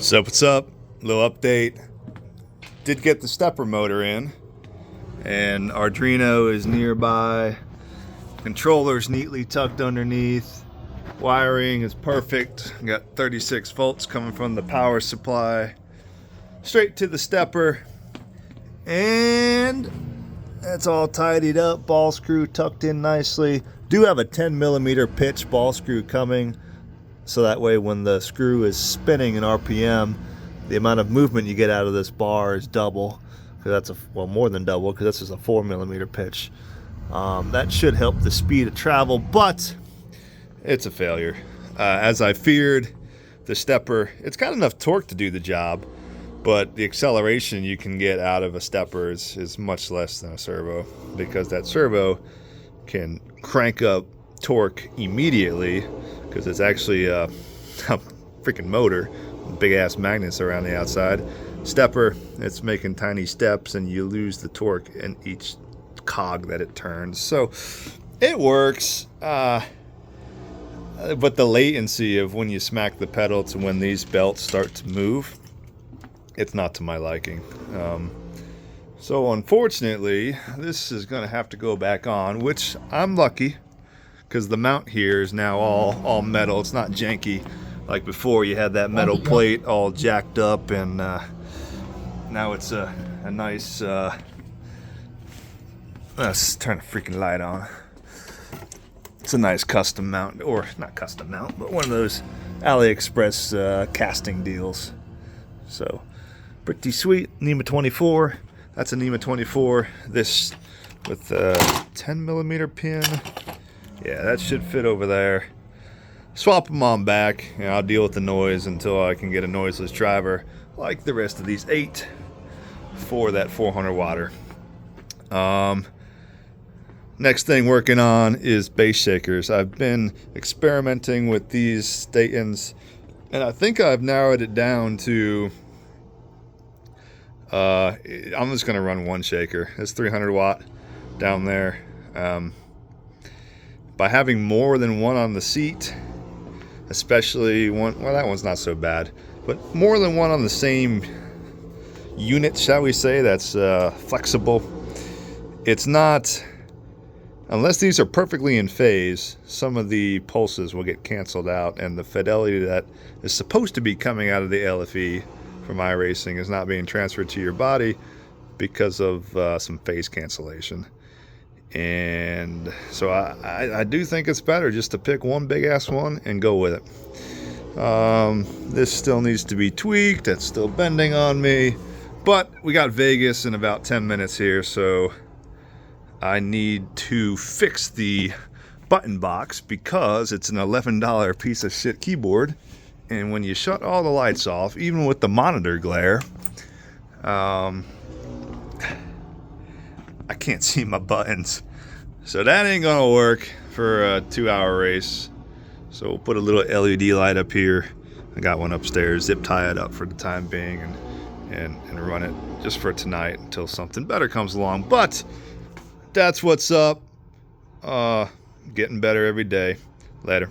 So what's up? Little update. Did get the stepper motor in, and Arduino is nearby. Controller's neatly tucked underneath. Wiring is perfect. Got 36 volts coming from the power supply straight to the stepper, and that's all tidied up. Ball screw tucked in nicely. Do have a 10mm pitch ball screw coming, so that way when the screw is spinning in RPM, the amount of movement you get out of this bar is double, because that's more than double, because this is a 4mm pitch. That should help the speed of travel, but it's a failure. As I feared, the stepper, it's got enough torque to do the job, but the acceleration you can get out of a stepper is much less than a servo, because that servo can crank up torque immediately, because it's actually a freaking motor, big ass magnets around the outside. Stepper, it's making tiny steps, and you lose the torque in each cog that it turns. So it works, but the latency of when you smack the pedal to when these belts start to move, it's not to my liking. So unfortunately, this is going to have to go back on, which I'm lucky, because the mount here is now all metal. It's not janky like before. You had that metal plate all jacked up, and now it's a nice let's turn the freaking light on. It's a nice custom mount, or not custom mount, but one of those AliExpress casting deals. So pretty sweet. NEMA 24. That's a NEMA 24. This with a 10mm pin. Yeah, that should fit over there. Swap them on back, and I'll deal with the noise until I can get a noiseless driver like the rest of these 8 for that 400 watter. Next thing working on is bass shakers. I've been experimenting with these Statons, and I think I've narrowed it down to I'm just going to run one shaker. It's 300 watt down there. By having more than one on the seat, especially one, well, that one's not so bad, but more than one on the same unit, shall we say, that's flexible. It's not, unless these are perfectly in phase, some of the pulses will get canceled out, and the fidelity that is supposed to be coming out of the LFE from iRacing is not being transferred to your body because of some phase cancellation. And so I do think it's better just to pick one big ass one and go with it. This still needs to be tweaked. It's still bending on me, but we got Vegas in about 10 minutes here, so I need to fix the button box because it's an $11 piece of shit keyboard, and when you shut all the lights off, even with the monitor glare, I can't see my buttons. So that ain't gonna work for a 2-hour race. So we'll put a little LED light up here. I got one upstairs, zip tie it up for the time being, and run it just for tonight until something better comes along. But that's what's up. Getting better every day. Later.